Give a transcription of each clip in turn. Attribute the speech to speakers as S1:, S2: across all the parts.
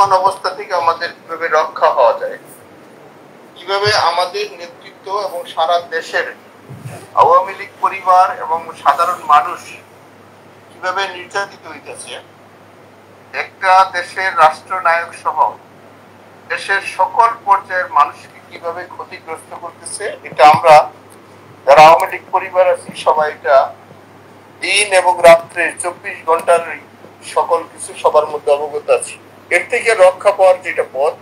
S1: বর্তমান অবস্থা থেকে আমাদের কিভাবে রক্ষা হওয়া যায়, কিভাবে আমাদের নেতৃত্ব এবং সারা দেশের আওয়ামী লীগ পরিবার এবং সাধারণ মানুষ কিভাবে নির্যাতিত হইতেছে, একটা দেশের রাষ্ট্রনায়ক সহ দেশের সকল পর্যায়ের মানুষকে কিভাবে ক্ষতিগ্রস্ত করতেছে, এটা আমরা যারা আওয়ামী লীগ পরিবার আছি সবাই এটা দিন এবং রাত্রে 24 ঘন্টার সকল কিছু সবার মধ্যে অবগত আছি। এর থেকে রক্ষা পাওয়ার যেটা পথ,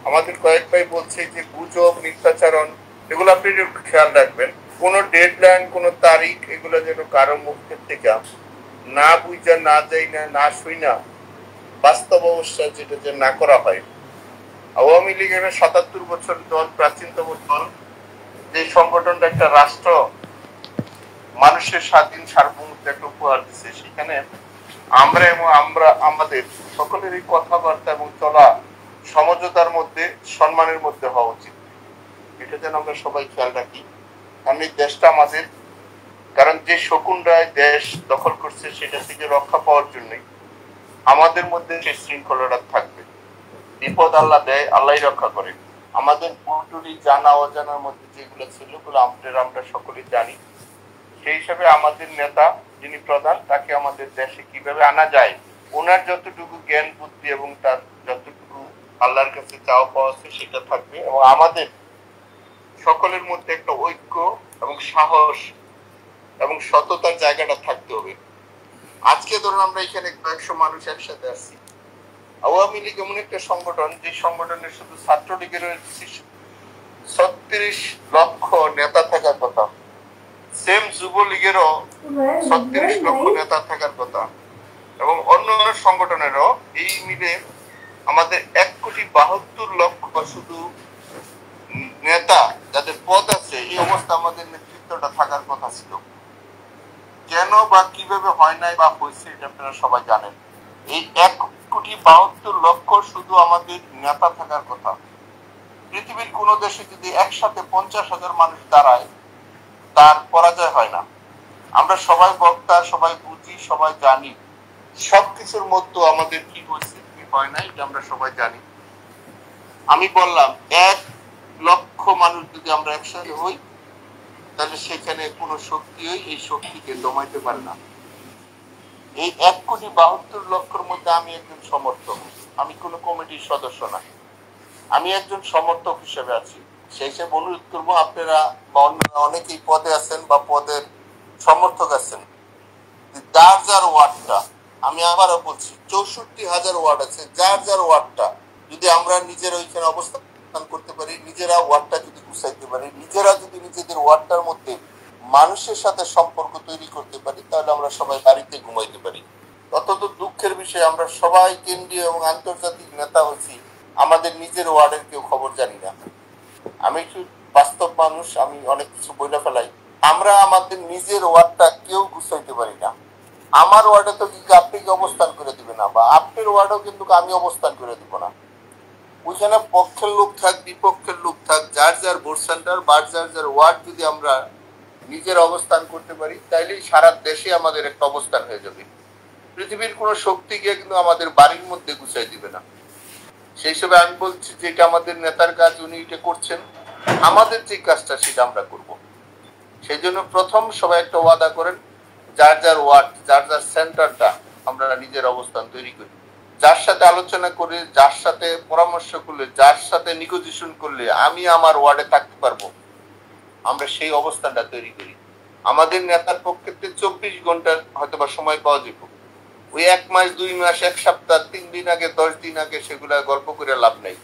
S1: আমাদের কয়েক ভাই বলছে যে গুজব, মিথ্যাচারণ, এগুলো আপনি খেয়াল রাখবেন। কোন ডেডলাইন, কোন তারিখ, এগুলো যেন কারো মুখের থেকে না বুঝা, না যাই না শুই না, বাস্তব অবস্থা যেটা যে না করা হয়। আওয়ামী লীগের ৭৭ বছর দল, প্রাচীনতম দল, যে সংগঠনটা একটা রাষ্ট্র মানুষের স্বাধীন সার্বভৌমত্ব একটা উপহার দিচ্ছে, সেখানে আমরা এবং আমাদের সকলেরই কথাবার্তা এবং চলা সমঝোতার মধ্যে, সম্মানের মধ্যে হওয়া উচিত। এটা যেন আমরা সবাই খেয়াল রাখি, কারণ এই দেশটা আমাদের। কারণ যে শকুনরায় দেশ দখল করছে, সেটা থেকে রক্ষা পাওয়ার জন্যই আমাদের মধ্যে সেই শৃঙ্খলাটা থাকবে। বিপদ আল্লাহ দেয়, আল্লাহই রক্ষা করে। আমাদের পুরোপুরি জানা অজানার মধ্যে যেগুলো ছিল, ওগুলো আমরা সকলেই জানি। সেই হিসাবে আমাদের নেতা যিনি প্রধান, তাকে আমাদের দেশে কিভাবে আনা যায়, ওনার যতটুকু জ্ঞান বুদ্ধি এবং তার যতটুকু আল্লাহর কাছে চাওয়া পাওয়া আছে সেটা থাকবে, এবং আমাদের সকলের মধ্যে একটা ঐক্য এবং সাহস এবং সততার জায়গাটা থাকতে হবে। আজকে ধরুন আমরা এখানে 100 মানুষ একসাথে আসছি। আওয়ামী লীগ এমন একটা সংগঠন, যে সংগঠনের শুধু ছাত্রলীগের 36 লক্ষ নেতা থাকার কথা, সেম যুবলীগেরও 36 লক্ষ নেতা থাকার কথা, এবং অন্য সংগঠনেরও এই মিলে আমাদের 1,72,00,000 শুধু নেতা যাদের পদ আছে, এই অবস্থা আমাদের নেতৃত্বটা থাকার কথা ছিল। কেন বা কিভাবে হয় নাই বা হয়েছে, এটা আপনারা সবাই জানেন। এই 1,72,00,000 শুধু আমাদের নেতা থাকার কথা। পৃথিবীর কোন দেশে যদি একসাথে 50,000 মানুষ দাঁড়ায়, তার পরাজয় হয় না। আমরা সবাই বক্তা, সবাই বুঝি, সবাই জানি সবকিছুর মধ্যে আমাদের কি হয়েছে কি হয় না, এটা আমরা সবাই জানি। আমি বললাম 1 লক্ষ মানুষ যদি আমরা একসাথে হই, তাহলে সেখানে কোনো শক্তি এই শক্তিকে দমাইতে পারে না। এই 1,72,00,000 মধ্যে আমি একজন সমর্থক, আমি কোনো কমিটির সদস্য না, আমি একজন সমর্থক হিসেবে আছি। সেই হিসেবে অনুরোধ করবো, আপনারা বা অন্যরা অনেকেই পদে আছেন বা পদের সমর্থক আছেন, যার যার ওয়ার্ডটা, আমি আবারও বলছি 64,000 ওয়ার্ড আছে, যার যার ওয়ার্ডটা যদি আমরা নিজেরা ওইখানে অবস্থান করতে পারি, নিজেরা ওয়ার্ডটা যদি গুছাইতে পারি, নিজেরা যদি নিজেদের ওয়ার্ডটার মধ্যে মানুষের সাথে সম্পর্ক তৈরি করতে পারি, তাহলে আমরা সবাই বাড়িতে ঘুমাইতে পারি। অত্যন্ত দুঃখের বিষয়, আমরা সবাই কেন্দ্রীয় এবং আন্তর্জাতিক নেতা হচ্ছি, আমাদের নিজের ওয়ার্ডের কেউ খবর জানি না। আমি একটু বাস্তব মানুষ, আমি অনেক কিছু বইলা ফেলাই। আমরা আমাদের নিজের ওয়ার্ডটা কেউ গুছাইতে পারি না। আমার ওয়ার্ডে তো কিন্তু আপনি কি অবস্থান করে দিবে না, বা আপনার ওয়ার্ডেও কিন্তু আমি অবস্থান করে দিব না। ওইখানে পক্ষের লোক থাক, বিপক্ষের লোক থাক, যার যার ভোট সেন্টার বা যার যার ওয়ার্ড যদি আমরা নিজের অবস্থান করতে পারি, তাইলেই সারা দেশে আমাদের একটা অবস্থান হয়ে যাবে। পৃথিবীর কোন শক্তিকে কিন্তু আমাদের বাড়ির মধ্যে গুছাই দিবে না। সেই হিসেবে আমি বলছি যে এটা আমাদের নেতার কাজ, উনি এটা করছেন, আমাদের যে কাজটা সেটা আমরা করব। সেই জন্য প্রথম সবাই একটা ওয়াদা করেন, যার যার ওয়ার্ড, যার যার সেন্টারটা আমরা নিজের অবস্থান তৈরি করি, যার সাথে আলোচনা করে, যার সাথে পরামর্শ করলে, যার সাথে নেগোসিয়েশন করলে আমি আমার ওয়ার্ডে থাকতে পারবো, আমরা সেই অবস্থানটা তৈরি করি। আমাদের নেতার পক্ষে 24 ঘন্টার হয়তো বা সময় পাওয়া যাবে, ওই 1 মাস 2 মাস 1 সপ্তাহ 3 দিন আগে 10 দিন আগে সেগুলা গল্প করে লাভ নেই।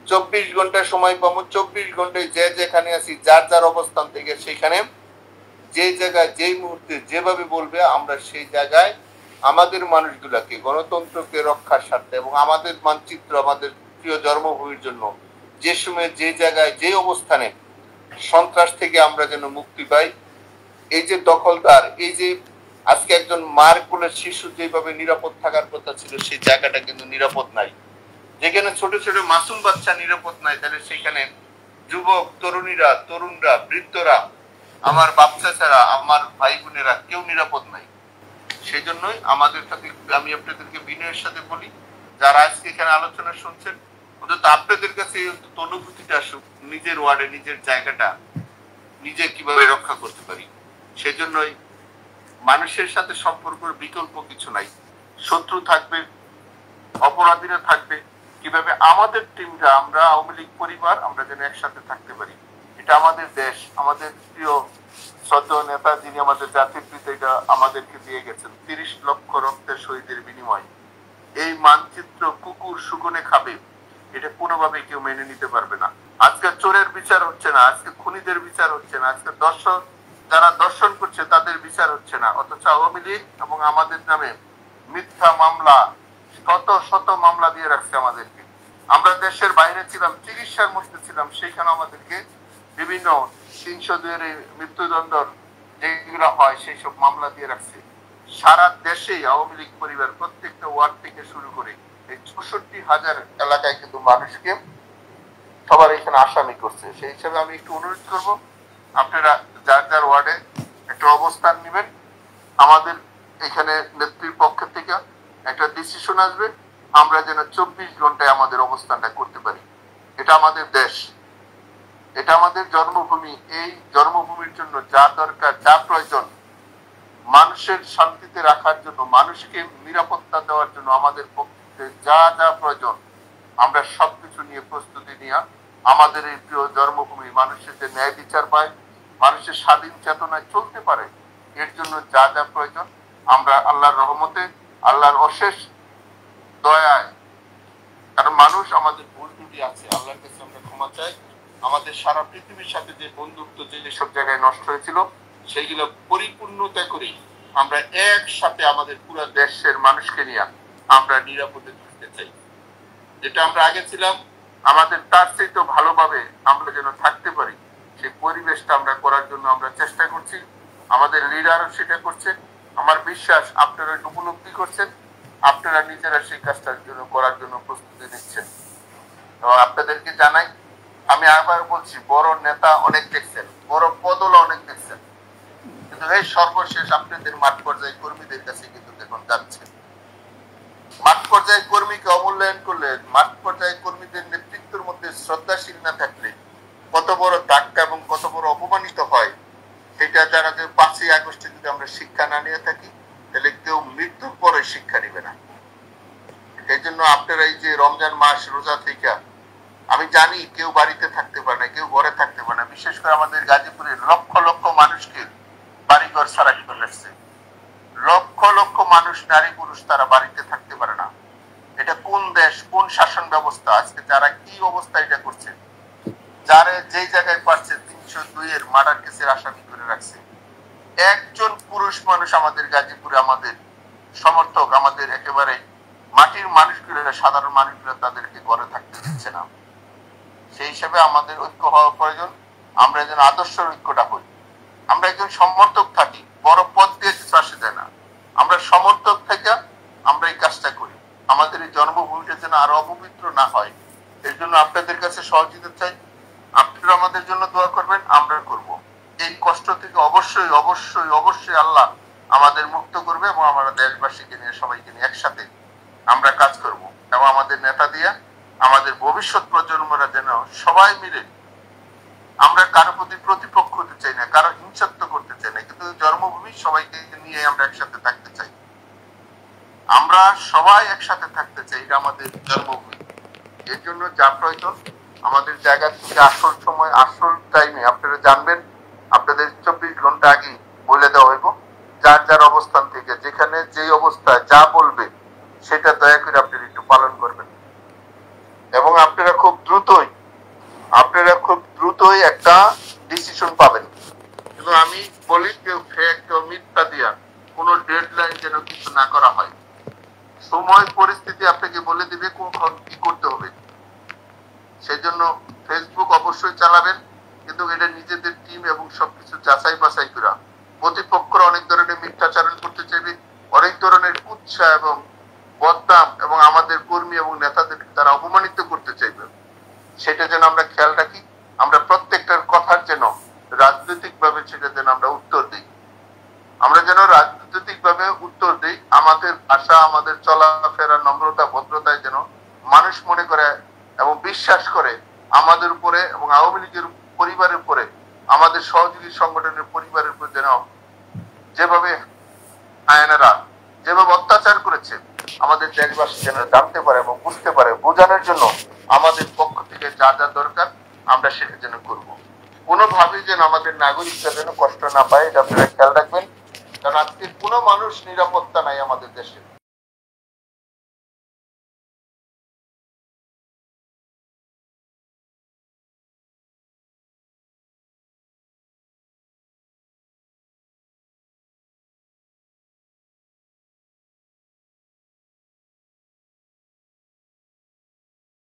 S1: 24 ঘন্টা সময় পাবো, 24 ঘন্টায় যে যেখানে আছি, যার যার অবস্থান থেকে সেখানে যে জায়গায় যেই মুহূর্তে যেভাবে বলবে, আমরা সেই জায়গায় আমাদের মানুষগুলাকে, গণতন্ত্রকে রক্ষার স্বার্থে এবং আমাদের মানচিত্র, আমাদের প্রিয় জন্মভূমির জন্য যে সময় যে জায়গায় যে অবস্থানে সন্ত্রাস থেকে আমরা যেন মুক্তি পাই। এই যে দখলদার, এই যে আজকে একজন মার কোলের শিশু যেভাবে নিরাপদ থাকার কথা ছিল, সেই জায়গাটা কিন্তু নিরাপদ নাই। যেখানে ছোট ছোট মাসুম বাচ্চা নিরাপদ নাই, তাহলে সেখানে যুবক, তরুণীরা, তরুণরা, বৃদ্ধরা, আমার বাচ্চা ছাড়া আমার ভাই বোনেরা কেউ নিরাপদ নাই। সেই জন্যই আমাদের সাথে, আমি আপনাদেরকে বিনয়ের সাথে বলি যারা আজকে এখানে আলোচনা শুনছেন, অন্তত আপনাদের কাছে অন্তত অনুভূতিটা আসুক, নিজের ওয়ার্ডে নিজের জায়গাটা নিজে কিভাবে রক্ষা করতে পারি। সেজন্যই মানুষের সাথে সম্পর্কের বিকল্প কিছু নাই। শত্রু থাকবে, অপরাধীরা থাকবে, কিভাবে আমাদের টিমরা, আমরা আওয়ামী লীগ পরিবার, আমরা যেন একসাথে থাকতে পারি। এটা আমাদের দেশ, আমাদের প্রিয় শ্রদ্ধেয় নেতা যিনি আমাদের জাতির পিতা, এটা আমাদেরকে দিয়ে গেছেন 30 লক্ষ রক্তের শহীদের বিনিময়। এই মানচিত্র কুকুর শুকনে খাবে, এটা কোনোভাবে কেউ মেনে নিতে পারবে না। আজকে চোরের বিচার হচ্ছে না, আজকে খুনিদের বিচার হচ্ছে না, আজকে দর্শক যারা দর্শন করছে তাদের বিচার হচ্ছে না, অথচ আওয়ামী লীগ এবং আমাদের নামে মিথ্যা মামলা, শত শত মামলা দিয়ে রাখছে আমাদেরকে। আমরা দেশের বাইরে ছিলাম, চিকিৎসার মধ্যে ছিলাম, সেখানে আমাদেরকে বিভিন্ন 302 মৃত্যুদণ্ড যেগুলো হয় সেই সব মামলা দিয়ে রাখছে। সারা দেশে আওয়ামী লীগ পরিবার প্রত্যেকটা ওয়ার্ড থেকে শুরু করে এই 64,000 এলাকায় কিন্তু মানুষকে সবার এখানে আসামি করছে। সেই হিসাবে আমি একটু অনুরোধ করব, আপনারা যার যার ওয়ার্ডে একটা অবস্থান নেবেন। আমাদের এখানে নেত্রীর পক্ষ থেকে একটা ডিসিশন আসবে, আমরা যেন 24 ঘন্টায় আমাদের অবস্থানটা করতে পারি। এটা আমাদের দেশ, এটা আমাদের জন্মভূমি। এই জন্মভূমির জন্য যা দরকার, যা প্রয়োজন, মানুষের শান্তিতে রাখার জন্য, মানুষকে নিরাপত্তা দেওয়ার জন্য আমাদের পক্ষে যা যা প্রয়োজন, আমরা সবকিছু নিয়ে প্রস্তুতি নিয়ে আমাদের এই প্রিয় জন্মভূমি মানুষের যে ন্যায় বিচার পায়, মানুষের স্বাধীন চেতনায় চলতে পারে, এর জন্য যা যা প্রয়োজন আমরা আল্লাহর রহমতে, আল্লাহর অশেষ দয়ায়, কারণ মানুষ আমাদের ভুল ত্রুটি আছে, আল্লাহর কাছে আমরা ক্ষমা চাই। আমাদের সারা পৃথিবীর সাথে যে বন্ধুত্ব যেসব জায়গায় নষ্ট হয়েছিল সেইগুলো পরিপূর্ণতা করি আমরা একসাথে আমাদের পুরো দেশের মানুষকে নিয়ে আমরা নিরাপদে থাকতে চাই। যেটা আমরা আগে ছিলাম, আমাদের তার চেয়ে ভালোভাবে আমরা যেন থাকতে পারি, সেই পরিবেশটা আমরা করার জন্য আমরা চেষ্টা করছি। আমাদের লিডারও সেটা করছে। আমার বিশ্বাস আপনারা উপলব্ধি করছেন, আপনারা নিজেরা সেই কাজটার জন্য করার জন্য প্রস্তুতি নিচ্ছেন। তো আপনাদেরকে জানাই, আমি আবার বলছি, বড় নেতা অনেক দেখছেন, বড় পদও অনেক দেখছেন, কিন্তু এই সর্বশেষ আপনাদের মাঠ পর্যায়ে কর্মীদের কাছে কিন্তু এখন যাচ্ছে। মাঠ পর্যায়ে কর্মীকে অমূল্যায়ন করলে, মাঠ পর্যায়ে কর্মীদের নেতৃত্বের মধ্যে শ্রদ্ধাশীল না থাকলে কত বড় ধাক্কা এবং কত বড় অপমানিত হয়, সেটা যারা যে 5ই আগস্টে যদি আমরা শিক্ষা না নিয়ে থাকি, তাহলে কেউ মৃত্যুর পরে শিক্ষা নিবে না। এই জন্য আপনারা এই যে রমজান মাস রোজা থেকে, আমি জানি কেউ বাড়িতে থাকতে পারে না, কেউ ঘরে থাকতে পারে না। বিশেষ করে আমাদের গাজীপুরে লক্ষ লক্ষ মানুষকে বাড়িঘর ছাড়া করে আসছে, লক্ষ লক্ষ মানুষ, নারী পুরুষ, তারা বাড়িতে থাকতে পারে না। এটা কোন দেশ, কোন শাসন ব্যবস্থা? আজকে যারা কি অবস্থা এটা করছে, যারা যেই জায়গায় পারছে 302 এর মার্ডার কেসের আসামি করে রাখছে। একজন পুরুষ মানুষ আমাদের গাজীপুরে, আমাদের সমর্থক, আমাদের একেবারে মাটির মানুষগুলো, সাধারণ মানুষগুলো তাদেরকে ঘরে থাকতে দিচ্ছে না। সেই হিসাবে আমাদের ঐক্য হওয়া প্রয়োজন। আমরা যেন আদর্শের ঐক্যটা হই। আমরা একজন সমর্থক থাকি, বড় পদ দিয়ে কিছু আসে যায় না। আমরা সমর্থক থেকে আমরা এই কাজটা করি, আমাদের এই জন্মভূমিটা যেন আরো অপবিত্র না হয়। এর জন্য আপনাদের কাছে সহযোগিতা চাই। আপনারা আমাদের জন্য দোয়া করবেন, আমরা করব। এই কষ্ট থেকে অবশ্যই অবশ্যই অবশ্যই আল্লাহ আমাদের মুক্ত করবে এবং আমরা দেশবাসীকে নিয়ে, সবাইকে নিয়ে একসাথে আমরা কাজ করব। এবং আমাদের নেতা দিয়ে আমাদের ভবিষ্যৎ প্রজন্মরা যেন সবাই মিলে, আমরা কারো প্রতি প্রতিপক্ষ হতে চাই না, কারো হিংসাত্ব করতে চাই না, কিন্তু জন্মভূমি সবাইকে নিয়ে আমরা একসাথে থাকতে চাই। আমরা সবাই একসাথে থাকতে চাই, এটা আমাদের জন্মভূমি। এর জন্য যা প্রয়োজন আমাদের জায়গা থেকে আসল সময়, আসল টাইমে আপনারা জানবেন, আপনাদের 24 ঘন্টা আগে বলে দেওয়া হইব। যার যার অবস্থান থেকে যেখানে যেই অবস্থায় যা বলবে সেটা দয়া করে আপনারা একটু পালন করবেন। এবং আপনারা খুব দ্রুতই একটা ডিসিশন পাবেন। কিন্তু আমি বলি, কেউ ফেক, কেউ মিথ্যা দিয়া কোনো ডেডলাইন যেন কিছু না করা হয়। সময় পরিস্থিতি আপনাকে বলে দিবে কখন কি করতে হবে। সেই জন্য ফেসবুক অবশ্যই চালাবেন, কিন্তু এটা নিজেদের টিম এবং সবকিছু যাচাই বাছাই করা। প্রতিপক্ষরা অনেক ধরনের মিথ্যাচারণ করতে চাইবে, অনেক ধরনের উৎসাহ এবং বদনাম, এবং আমাদের কর্মী এবং নেতাদের তারা অপমানিত করতে চাইবে। সেটা যেন আমরা খেয়াল রাখি, আমরা প্রত্যেকটার কথার যেন রাজনৈতিক ভাবে সেটা যেন আমরা উত্তর দিই। আমরা যেন রাজনৈতিক ভাবে উত্তর দিই, আমাদের ভাষা, আমাদের চলাফেরা, নম্রতা, ভদ্রতায় যেন মনে করে এবং বিশ্বাস করে আমাদের উপরে এবং আওয়ামী লীগের পরিবারের উপরে, আমাদের সহযোগী সংগঠনের পরিবারের উপর যেন যেভাবে আয়নারা যেভাবে অত্যাচার করেছে আমাদের দেশবাসী যেন জানতে পারে এবং বুঝতে পারে, বোঝানোর জন্য আমাদের পক্ষ থেকে যা যা দরকার আমরা সেটা যেন করবো। কোনোভাবেই যেন আমাদের নাগরিকরা যেন কষ্ট না পায়, এটা আপনারা খেয়াল রাখবেন। কারণ আজকে কোনো মানুষ নিরাপত্তা নাই আমাদের দেশে।